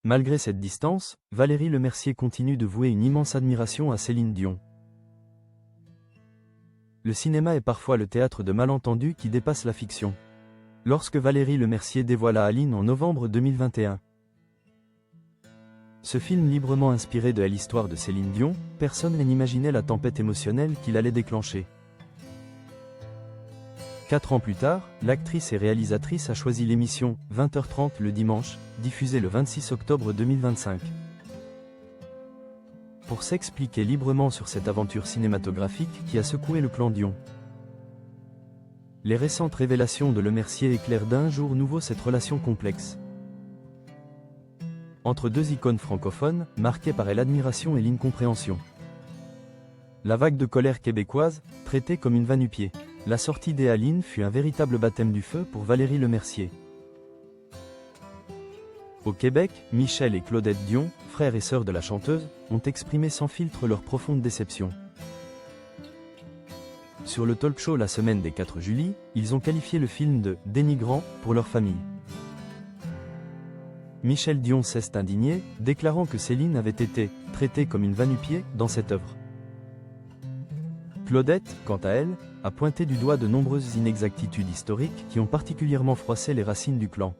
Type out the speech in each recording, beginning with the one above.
Malgré cette distance, Valérie Lemercier continue de vouer une immense admiration à Céline Dion. Le cinéma est parfois le théâtre de malentendus qui dépassent la fiction. Lorsque Valérie Lemercier dévoila Aline en novembre 2021. Ce film librement inspiré de l'histoire de Céline Dion, personne n'imaginait la tempête émotionnelle qu'il allait déclencher. 4 ans plus tard, l'actrice et réalisatrice a choisi l'émission 20h30 le dimanche, diffusée le 26 octobre 2025. Pour s'expliquer librement sur cette aventure cinématographique qui a secoué le clan Dion. Les récentes révélations de Lemercier éclairent d'un jour nouveau cette relation complexe. Entre deux icônes francophones, marquées par l'admiration et l'incompréhension. La vague de colère québécoise, traitée comme une va-nu-pieds. La sortie d'Aline fut un véritable baptême du feu pour Valérie Lemercier. Au Québec, Michel et Claudette Dion, frères et sœurs de la chanteuse, ont exprimé sans filtre leur profonde déception. Sur le talk show La Semaine des 4 juillet, ils ont qualifié le film de « dénigrant » pour leur famille. Michel Dion s'est indigné, déclarant que Céline avait été « traitée comme une va-nu-pieds » dans cette œuvre. Claudette, quant à elle, a pointé du doigt de nombreuses inexactitudes historiques qui ont particulièrement froissé les racines du clan.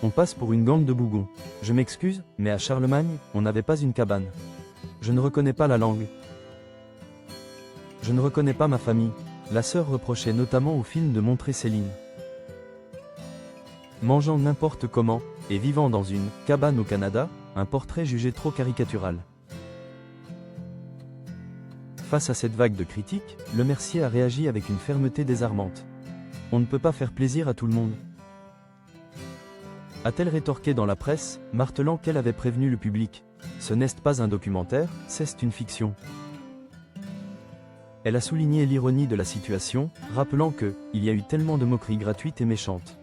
On passe pour une gang de bougons. Je m'excuse, mais à Charlemagne, on n'avait pas une cabane. Je ne reconnais pas la langue. Je ne reconnais pas ma famille. La sœur reprochait notamment au film de montrer Céline mangeant n'importe comment, et vivant dans une cabane au Canada, un portrait jugé trop caricatural. Face à cette vague de critiques, Lemercier a réagi avec une fermeté désarmante. On ne peut pas faire plaisir à tout le monde. A-t-elle rétorqué dans la presse, martelant qu'elle avait prévenu le public. Ce n'est pas un documentaire, c'est une fiction. Elle a souligné l'ironie de la situation, rappelant que, il y a eu tellement de moqueries gratuites et méchantes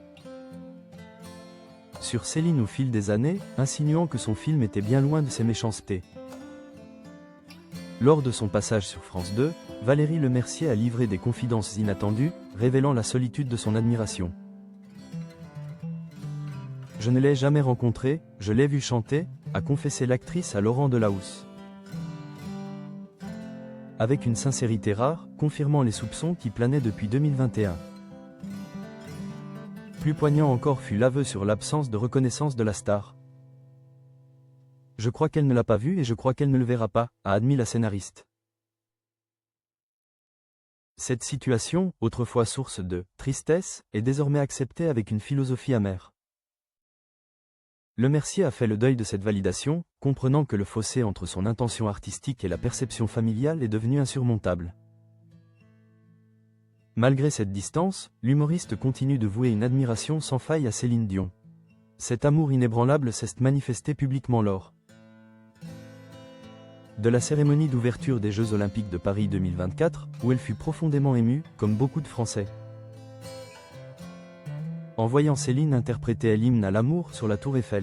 sur Céline au fil des années, insinuant que son film était bien loin de ses méchancetés. Lors de son passage sur France 2, Valérie Lemercier a livré des confidences inattendues, révélant la solitude de son admiration. Je ne l'ai jamais rencontré, je l'ai vu chanter, a confessé l'actrice à Laurent Delahousse. Avec une sincérité rare, confirmant les soupçons qui planaient depuis 2021. Plus poignant encore fut l'aveu sur l'absence de reconnaissance de la star. Je crois qu'elle ne l'a pas vu et je crois qu'elle ne le verra pas, a admis la scénariste. Cette situation, autrefois source de tristesse, est désormais acceptée avec une philosophie amère. Lemercier a fait le deuil de cette validation, comprenant que le fossé entre son intention artistique et la perception familiale est devenu insurmontable. Malgré cette distance, l'humoriste continue de vouer une admiration sans faille à Céline Dion. Cet amour inébranlable s'est manifesté publiquement lors de la cérémonie d'ouverture des Jeux Olympiques de Paris 2024, où elle fut profondément émue, comme beaucoup de Français. En voyant Céline interpréter l'hymne à l'amour sur la Tour Eiffel.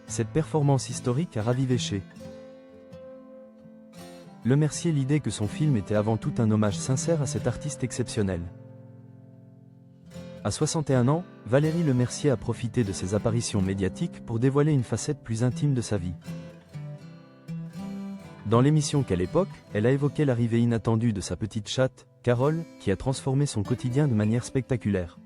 Cette performance historique a ravivé chez Lemercier l'idée que son film était avant tout un hommage sincère à cet artiste exceptionnel. À 61 ans, Valérie Lemercier a profité de ses apparitions médiatiques pour dévoiler une facette plus intime de sa vie. Dans l'émission Quelle époque, elle a évoqué l'arrivée inattendue de sa petite chatte, Carole, qui a transformé son quotidien de manière spectaculaire.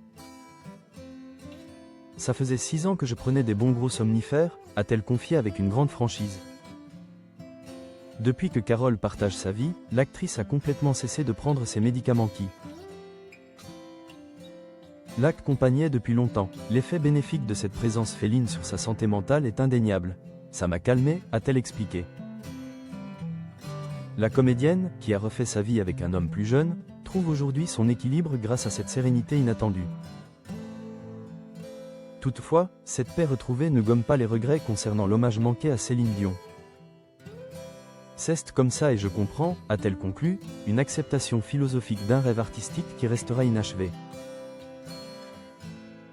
Ça faisait 6 ans que je prenais des bons gros somnifères, a-t-elle confié avec une grande franchise. Depuis que Carole partage sa vie, l'actrice a complètement cessé de prendre ses médicaments qui l'accompagnaient depuis longtemps. L'effet bénéfique de cette présence féline sur sa santé mentale est indéniable. Ça m'a calmé, a-t-elle expliqué. La comédienne, qui a refait sa vie avec un homme plus jeune, trouve aujourd'hui son équilibre grâce à cette sérénité inattendue. Toutefois, cette paix retrouvée ne gomme pas les regrets concernant l'hommage manqué à Céline Dion. C'est comme ça et je comprends, a-t-elle conclu, une acceptation philosophique d'un rêve artistique qui restera inachevé.